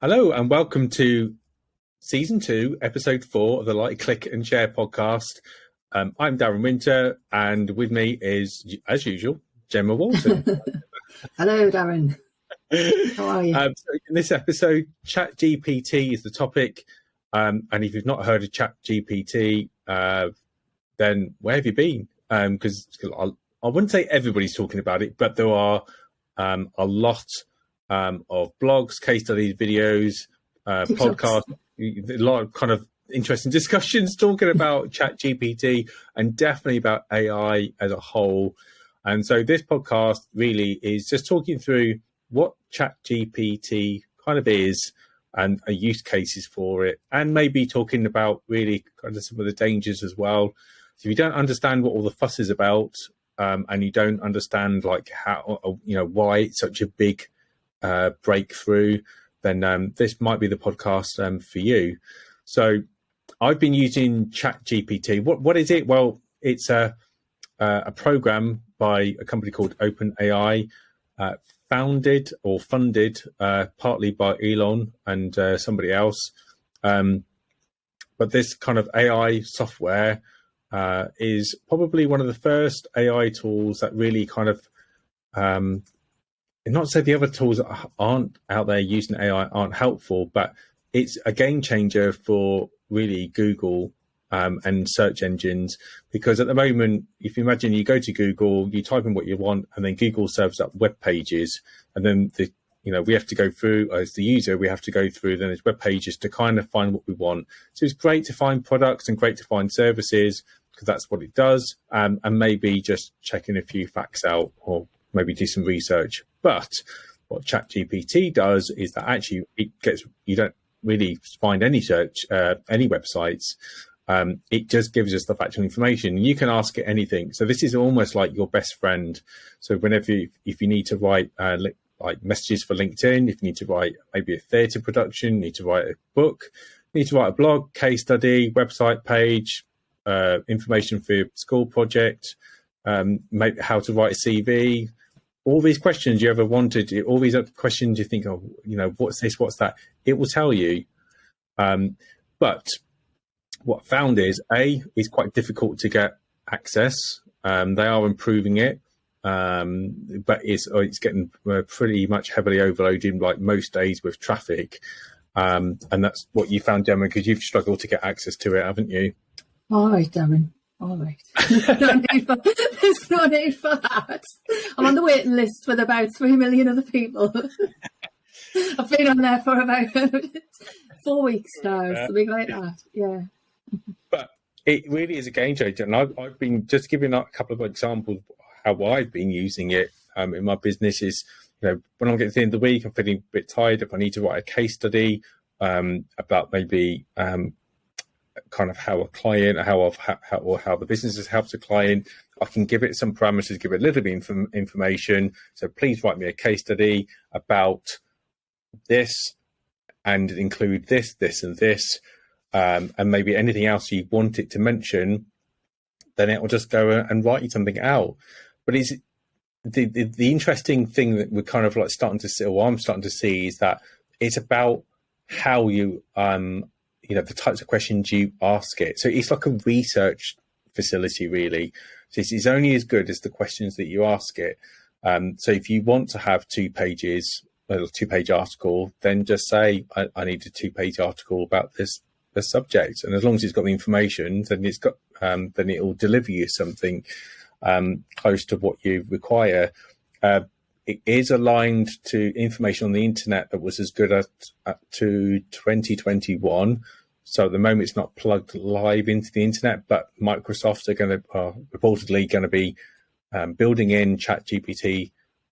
Hello and welcome to Season 2, Episode 4 of the Like, Click and Share podcast. I'm Darren Winter, and with me is, as usual, Gemma Walton. Hello, Darren. How are you? So in this episode, Chat GPT is the topic. And if you've not heard of Chat GPT, then where have you been? Because I wouldn't say everybody's talking about it, but there are a lot of blogs, case studies, videos, podcasts, a lot of kind of interesting discussions talking about Chat GPT and definitely about AI as a whole. And so this podcast really is just talking through what Chat GPT kind of is and use cases for it, and maybe talking about really kind of some of the dangers as well. So if you don't understand what all the fuss is about, and you don't understand like how, why it's such a big breakthrough, then this might be the podcast for you. So I've been using Chat GPT. What is it? Well, it's a program by a company called OpenAI, founded or funded partly by Elon and somebody else. But this kind of AI software is probably one of the first AI tools that really kind of, not to say the other tools that aren't out there using AI aren't helpful, but it's a game changer for really Google and search engines. Because at the moment, if you imagine you go to Google, you type in what you want, and then Google serves up web pages, and then we have to go through, as the user, we have to go through then its web pages to kind of find what we want. So it's great to find products and great to find services, because that's what it does, and maybe just checking a few facts out or maybe do some research. But what ChatGPT does is that actually you don't really find any search, any websites. It just gives us the factual information. You can ask it anything. So this is almost like your best friend. So if you need to write like messages for LinkedIn, if you need to write maybe a theatre production, you need to write a book, you need to write a blog, case study, website page, information for your school project, maybe how to write a CV, all these questions you ever wanted, all these other questions you think, what's this, what's that? It will tell you. But what I found is, it's quite difficult to get access. They are improving it, but it's getting pretty much heavily overloaded, like most days with traffic. And that's what you found, Gemma, because you've struggled to get access to it, haven't you? All right, Darren. All right. There's no need for that. I'm on the waiting list with about 3 million other people. I've been on there for about 4 weeks now, something like that. Yeah. But it really is a game changer. And I've been just giving a couple of examples of how I've been using it in my business is, when I'm getting to the end of the week, I'm feeling a bit tired. If I need to write a case study about maybe kind of how a client, how the business has helped a client, I can give it some parameters, give it a little bit of information. So please write me a case study about this and include this, this, and this, and maybe anything else you want it to mention. Then it will just go and write you something out. But it's the interesting thing that we're kind of like starting to see, or I'm starting to see, is that it's about how you the types of questions you ask it. So it's like a research facility, really. So it's only as good as the questions that you ask it. So if you want to have 2 pages, a 2-page article, then just say, I need a 2-page article about the subject. And as long as it's got the information, then then it will deliver you something close to what you require. It is aligned to information on the internet that was as good as to 2021. So at the moment, it's not plugged live into the internet, but Microsoft are reportedly going to be building in ChatGPT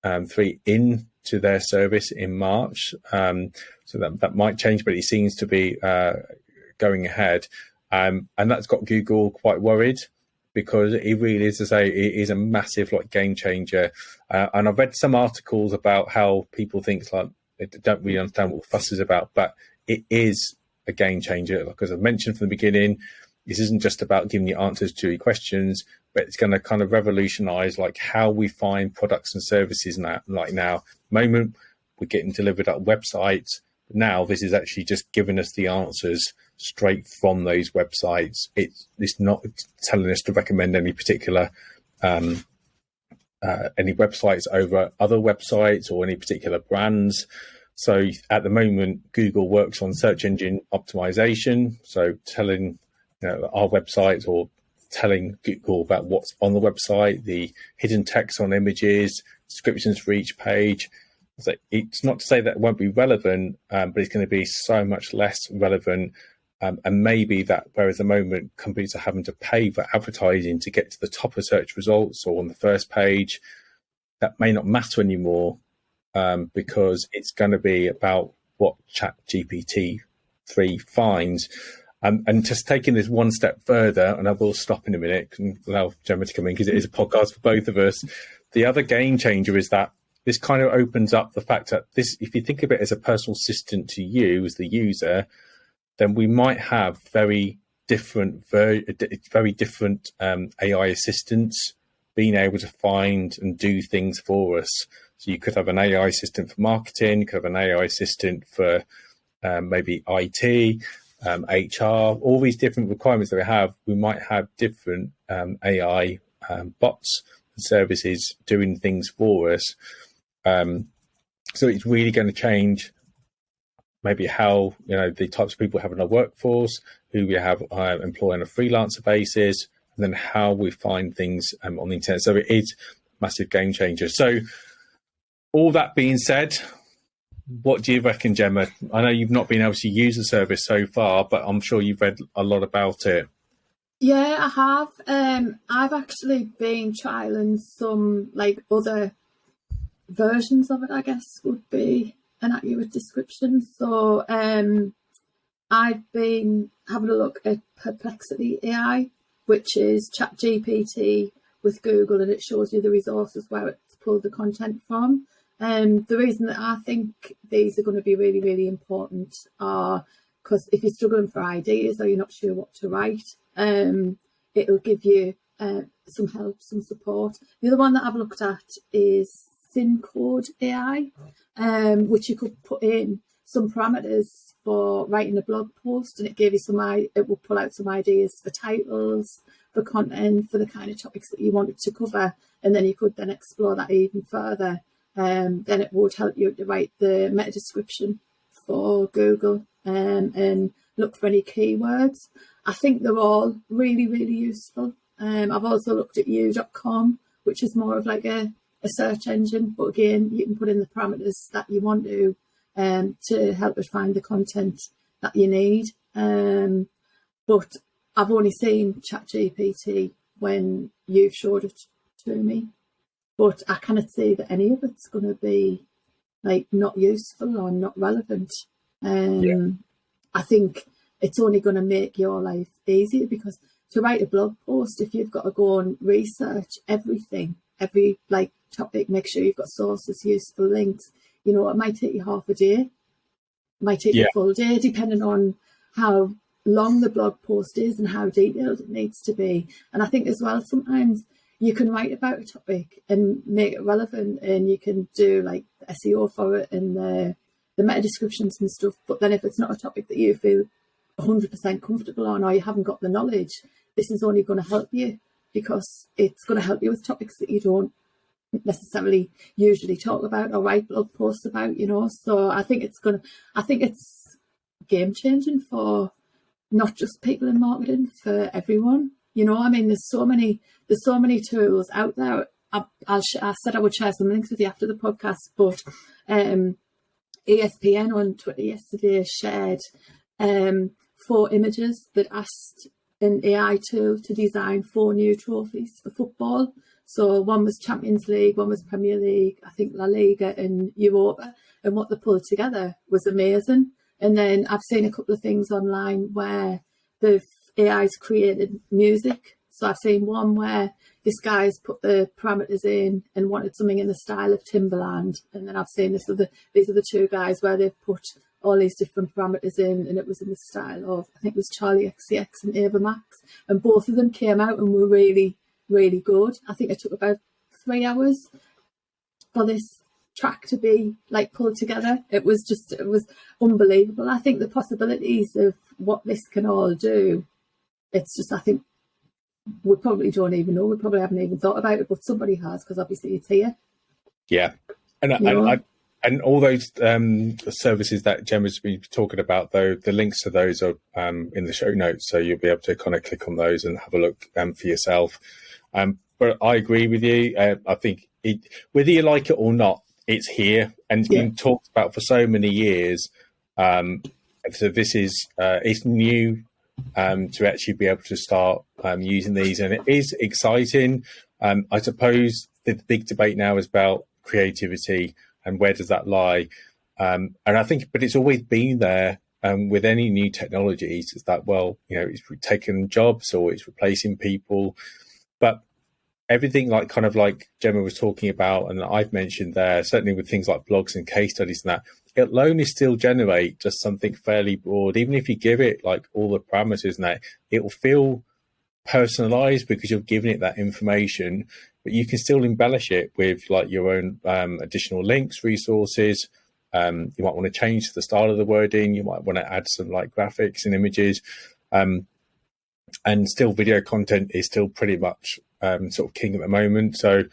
3 into their service in March. So that might change, but it seems to be going ahead. And that's got Google quite worried, because it really is, to say, it is a massive game changer. And I've read some articles about how people think they don't really understand what fuss is about, but it is a game changer. Because I've mentioned from the beginning, this isn't just about giving you answers to your questions, but it's going to kind of revolutionize how we find products and services now. Like now, at the moment, we're getting delivered at websites, Now this is actually just giving us the answers straight from those websites. It's not telling us to recommend any particular any websites over other websites or any particular brands. So at the moment, Google works on search engine optimization. So telling our websites, or telling Google about what's on the website, the hidden text on images, descriptions for each page. So it's not to say that it won't be relevant, but it's going to be so much less relevant. And maybe that, whereas at the moment companies are having to pay for advertising to get to the top of search results or on the first page, that may not matter anymore, because it's going to be about what Chat GPT-3 finds. And just taking this one step further, and I will stop in a minute and allow Gemma to come in because it is a podcast for both of us. The other game changer is that this kind of opens up the fact that this, if you think of it as a personal assistant to you as the user, then we might have very different AI assistants being able to find and do things for us. So you could have an AI assistant for marketing, you could have an AI assistant for maybe IT, HR, all these different requirements that we have. We might have different AI bots and services doing things for us. So it's really going to change maybe how, the types of people we have in our workforce, who we have employ on a freelancer basis, and then how we find things on the internet. So it is a massive game changer. So all that being said, what do you reckon, Gemma? I know you've not been able to use the service so far, but I'm sure you've read a lot about it. Yeah, I have. I've actually been trialing some other versions of it, I guess would be an accurate description. So I've been having a look at Perplexity AI, which is Chat GPT with Google, and it shows you the resources where it's pulled the content from. The reason that I think these are going to be really, really important are because if you're struggling for ideas or you're not sure what to write, it'll give you some help, some support. The other one that I've looked at is SynCode AI, which you could put in some parameters for writing a blog post, and it will pull out some ideas for titles, for content, for the kind of topics that you wanted to cover, and then you could then explore that even further. Then it would help you to write the meta description for Google and look for any keywords. I think they're all really, really useful. I've also looked at you.com, which is more of like a search engine, but again, you can put in the parameters that you want to help us find the content that you need. But I've only seen ChatGPT when you've showed it to me, but I cannot see that any of it's going to be not useful or not relevant. I think it's only going to make your life easier, because to write a blog post, if you've got to go and research everything, every topic, make sure you've got sources, useful links, it might take you half a day, it might take you a full day, depending on how long the blog post is and how detailed it needs to be. And I think as well, sometimes you can write about a topic and make it relevant, and you can do SEO for it and the meta descriptions and stuff. But then if it's not a topic that you feel 100% comfortable on, or you haven't got the knowledge, this is only going to help you, because it's going to help you with topics that you don't necessarily usually talk about or write blog posts about, So I think it's game changing for not just people in marketing, for everyone. There's so many tools out there. I said I would share some links with you after the podcast, but ESPN on Twitter yesterday shared 4 images that asked an AI tool to design 4 new trophies for football. So one was Champions League, one was Premier League, I think La Liga and Europa, and what they pulled together was amazing. And then I've seen a couple of things online where the AI's created music. So I've seen one where this guy's put the parameters in and wanted something in the style of Timberland. And then I've seen these are the 2 guys where they've put all these different parameters in, and it was in the style of, I think it was Charlie XCX and Ava Max. And both of them came out and were really, really good. I think it took about 3 hours for this track to be like pulled together. It was unbelievable. I think the possibilities of what this can all do, it's just, I think we probably don't even know. We probably haven't even thought about it, but somebody has, because obviously it's here. Yeah. And all those services that Gemma's been talking about, though, the links to those are in the show notes, so you'll be able to kind of click on those and have a look for yourself. But I agree with you. I think whether you like it or not, it's here and it's been talked about for so many years. So this is it's new to actually be able to start using these, and it is exciting. I suppose the big debate now is about creativity and where does that lie. And I think, but it's always been there with any new technologies, is that, well, you know, it's taking jobs or it's replacing people. But everything like kind of like Gemma was talking about, and I've mentioned there, certainly with things like blogs and case studies and that, it'll only still generate just something fairly broad. Even if you give it like all the parameters and that, it will feel personalized because you're giving it that information, but you can still embellish it with like your own additional links, resources. You might want to change the style of the wording. You might want to add some like graphics and images. And still video content is still pretty much sort of king at the moment. So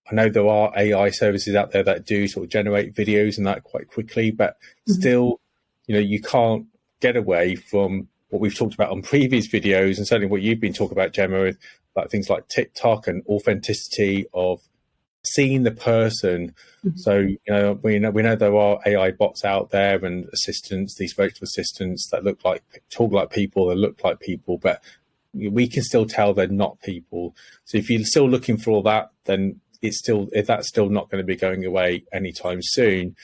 I know there are AI services out there that do sort of generate videos and that quite quickly, but still, you know, you can't get away from what we've talked about on previous videos, and certainly what you've been talking about, Gemma, about things like TikTok and authenticity of seeing the person. So, you know, we know there are AI bots out there and assistants, these virtual assistants that talk like people, that look like people, but we can still tell they're not people. So if you're still looking for all that, then that's still not going to be going away anytime soon.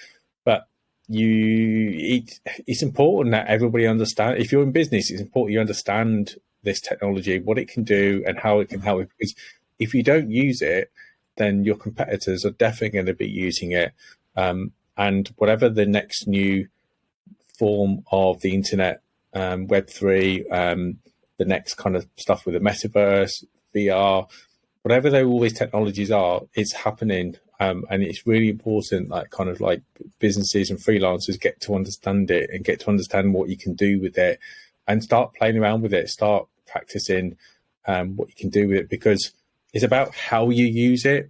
But it's important that everybody understand. If you're in business, it's important you understand this technology, what it can do and how it can help. Because if you don't use it, then your competitors are definitely going to be using it. And whatever the next new form of the internet, Web3, the next kind of stuff with the metaverse, VR, whatever all these technologies are, it's happening. And it's really important that kind of like businesses and freelancers get to understand it and get to understand what you can do with it and start playing around with it, start practicing what you can do with it, because it's about how you use it.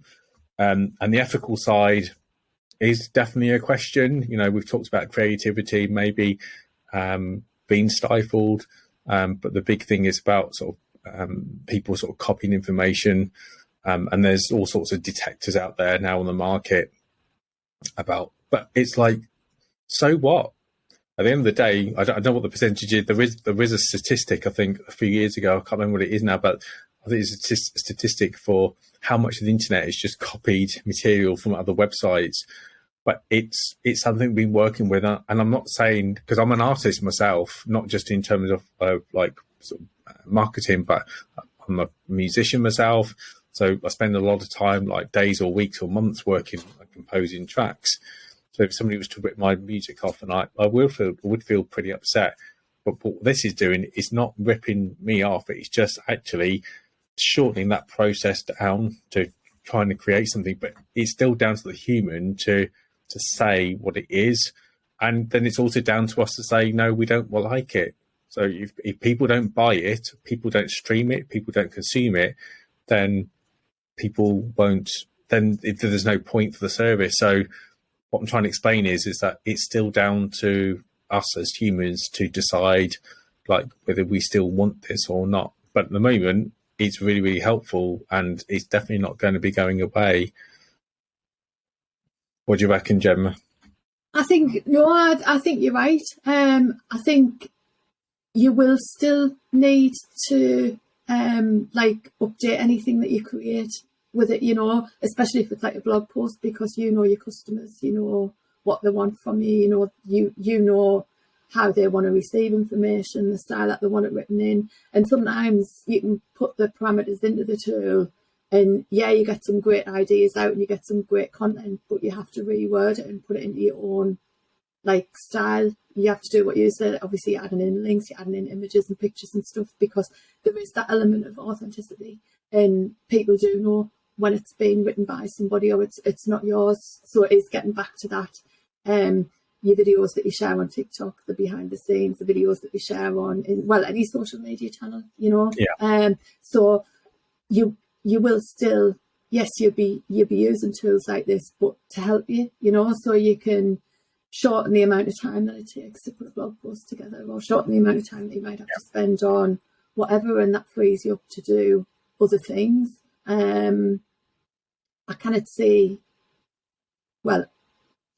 And the ethical side is definitely a question. You know, we've talked about creativity maybe being stifled, but the big thing is about sort of people sort of copying information. And there's all sorts of detectors out there now on the market but it's like, so what? At the end of the day, I don't know what the percentage is. There is a statistic, I think, a few years ago. I can't remember what it is now, but I think it's a statistic for how much of the internet is just copied material from other websites. But it's something we've been working with, and I'm not saying, because I'm an artist myself, not just in terms of like sort of marketing, but I'm a musician myself. So I spend a lot of time, like days or weeks or months, working like composing tracks. So if somebody was to rip my music off, and I would feel pretty upset. But what this is doing is not ripping me off. It's just actually shortening that process down to trying to create something. But it's still down to the human to say what it is. And then it's also down to us to say, no, we don't like it. So if people don't buy it, people don't stream it, people don't consume it, then people won't, then there's no point for the service. So what I'm trying to explain is that it's still down to us as humans to decide like whether we still want this or not. But at the moment, it's really, really helpful, and it's definitely not going to be going away. What do you reckon, Gemma? I think you're right. I think you will still need to like update anything that you create with it, you know, especially if it's like a blog post, because you know your customers, you know what they want from you, you know how they want to receive information, the style that they want it written in. And sometimes you can put the parameters into the tool and you get some great ideas out and you get some great content, but you have to reword it and put it into your own like style. You have to do what you said, obviously adding in links, you're adding in images and pictures and stuff, because there is that element of authenticity, and people do know when it's been written by somebody or it's not yours. So it is getting back to that. Your videos that you share on TikTok, the behind the scenes, the videos that you share on any social media channel, so you will still, yes, you'll be using tools like this, but to help you, so you can shorten the amount of time that it takes to put a blog post together, or shorten the amount of time that you might have to spend on whatever, and that frees you up to do other things.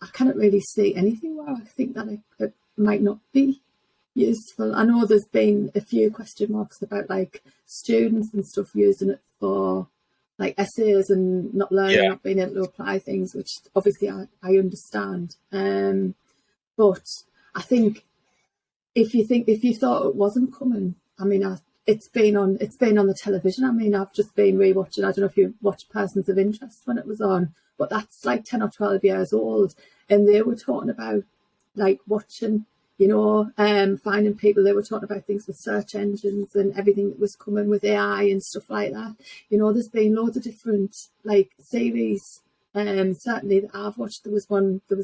I cannot really see anything where I think that it might not be useful. I know there's been a few question marks about like students and stuff using it for like essays and not learning, not being able to apply things, which obviously I understand. But I think if you thought it wasn't coming, I mean, it's been on the television. I mean, I've just been rewatching. I don't know if you watched Persons of Interest when it was on, but that's like 10 or 12 years old, and they were talking about like watching, finding people. They were talking about things with search engines and everything that was coming with AI and stuff like that. There's been loads of different like series. Certainly that I've watched. There was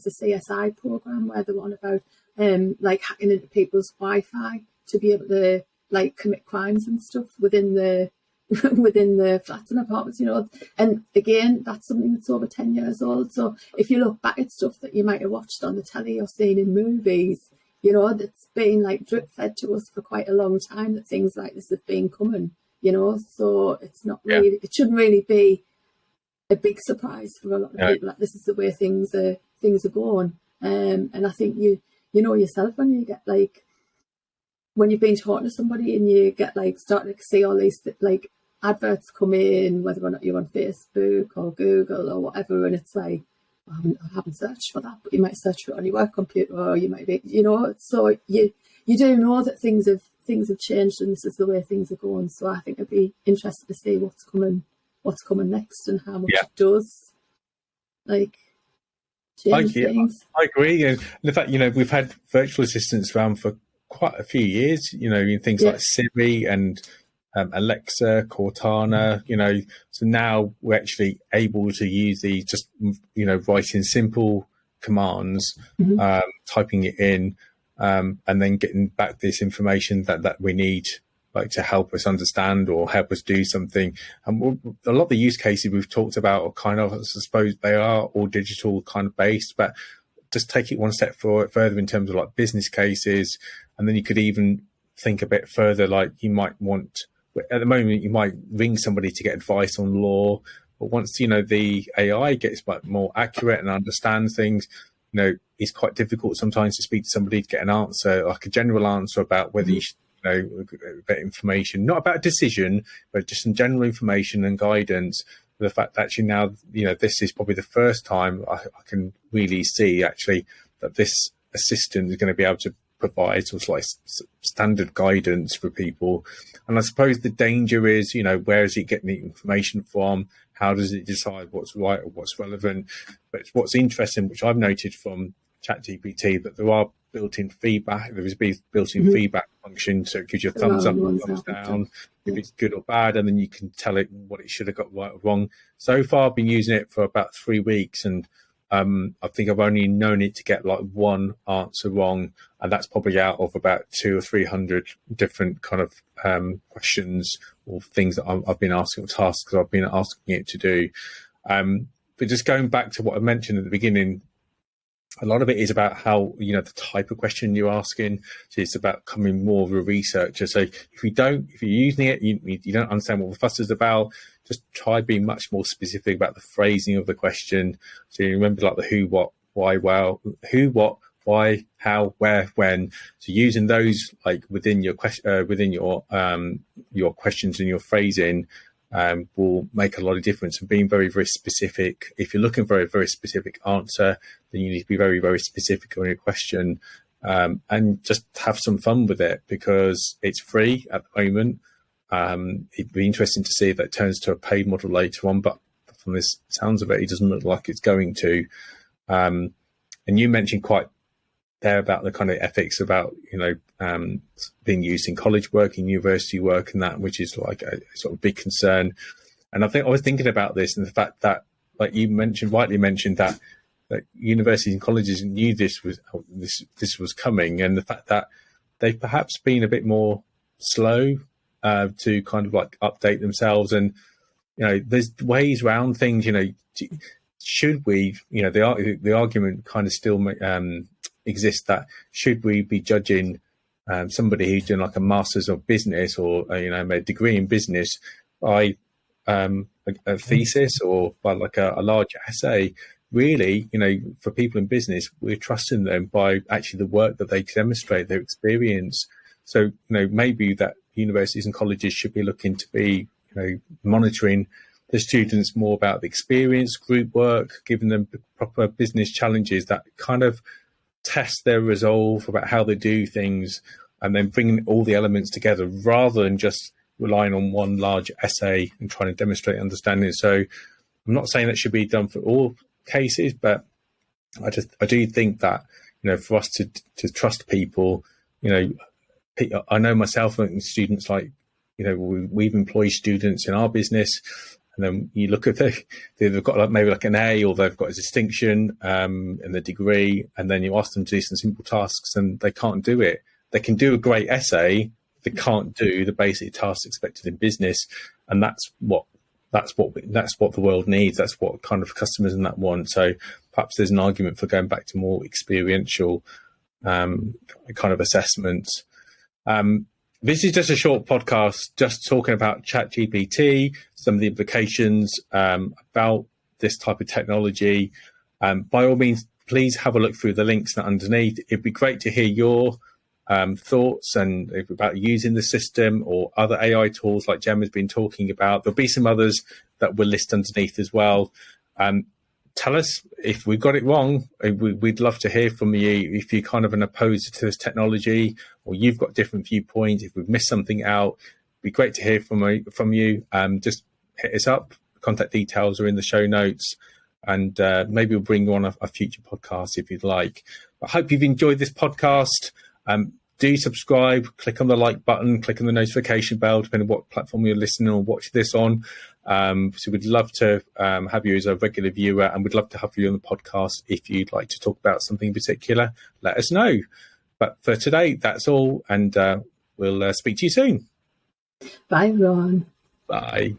a CSI program where they were on about like hacking into people's Wi-Fi to be able to like commit crimes and stuff within the flats and apartments, and again, that's something that's over 10 years old. So if you look back at stuff that you might have watched on the telly or seen in movies, that's been like drip fed to us for quite a long time, that things like this have been coming, so it's not really, it shouldn't really be a big surprise for a lot of people that this is the way things are going. And I think you know yourself when you get like, when you've been talking to somebody and you get like starting to see all these like adverts come in, whether or not you're on Facebook or Google or whatever, and it's like, I haven't searched for that, but you might search for it on your work computer, or you might be, so you do know that things have changed and this is the way things are going. So I think it'd be interesting to see what's coming next and how much it does like change things. I agree, and in fact, we've had virtual assistants around for quite a few years, in things like Siri and Alexa, Cortana, so now we're actually able to use these, just, writing simple commands, typing it in, and then getting back this information that we need, like to help us understand or help us do something. And a lot of the use cases we've talked about are kind of, I suppose they are all digital kind of based, but just take it one step further in terms of like business cases. And then you could even think a bit further, like you might want, at the moment, you might ring somebody to get advice on law, but once, the AI gets like more accurate and understands things, it's quite difficult sometimes to speak to somebody to get an answer, like a general answer about whether you should, about information, not about a decision, but just some general information and guidance. The fact that actually now, this is probably the first time I can really see actually that this assistant is going to be able to provide sort of like standard guidance for people. And I suppose the danger is, where is it getting the information from? How does it decide what's right or what's relevant? But what's interesting, which I've noted from Chat GPT, that there are built-in feedback. There is built-in feedback function, so it gives you a thumbs up or thumbs down if it's good or bad, and then you can tell it what it should have got right or wrong. So far, I've been using it for about 3 weeks, and I think I've only known it to get like one answer wrong, and that's probably out of about 200 or 300 different kind of questions or things that I've been asking, or tasks that I've been asking it to do. But just going back to what I mentioned at the beginning, a lot of it is about how, the type of question you're asking. So it's about becoming more of a researcher. So if you're using it, you don't understand what the fuss is about, just try being much more specific about the phrasing of the question. So you remember like the who, what, why, who, what, why, how, where, when. So using those like within your your questions and your phrasing will make a lot of difference. And being very, very specific. If you're looking for a very specific answer, then you need to be very, very specific on your question, and just have some fun with it, because it's free at the moment. It'd be interesting to see if that turns to a paid model later on, but from this sounds of it, it doesn't look like it's going to. And you mentioned quite there about the kind of ethics about, being used in college work, in university work and that, which is like a sort of big concern. And I think I was thinking about this and the fact that, like you rightly mentioned, that universities and colleges knew this was coming, and the fact that they've perhaps been a bit more slow to kind of like update themselves. And there's ways around things. Should we? The argument kind of still exists that should we be judging somebody who's doing like a master's of business or a degree in business by a thesis or by like a large essay? Really, for people in business, we're trusting them by actually the work that they demonstrate, their experience. So, maybe that universities and colleges should be looking to be, monitoring the students more about the experience, group work, giving them proper business challenges that kind of test their resolve about how they do things, and then bringing all the elements together rather than just relying on one large essay and trying to demonstrate understanding. So I'm not saying that should be done for all cases, but I do think that for us to trust people, I know myself and students, like we've employed students in our business, and then you look at they've got like maybe like an A, or they've got a distinction in the degree, and then you ask them to do some simple tasks and they can't do it. They can do a great essay, they can't do the basic tasks expected in business, and that's what the world needs. That's what kind of customers and that want. So perhaps there's an argument for going back to more experiential kind of assessments. This is just a short podcast, just talking about Chat GPT, some of the implications about this type of technology. By all means, please have a look through the links underneath. It'd be great to hear your thoughts and about using the system or other AI tools like Gemma's been talking about. There'll be some others that we'll list underneath as well. Tell us if we've got it wrong. We'd love to hear from you if you're kind of an opposer to this technology, or you've got different viewpoints. If we've missed something out, it'd be great to hear from you. Just hit us up. Contact details are in the show notes, and maybe we'll bring you on a future podcast if you'd like. I hope you've enjoyed this podcast. Do subscribe, click on the like button, click on the notification bell, depending on what platform you're listening or watching this on. So we'd love to have you as a regular viewer, and we'd love to have you on the podcast. If you'd like to talk about something in particular, let us know. But for today, that's all, and we'll speak to you soon. Bye, Ron. Bye.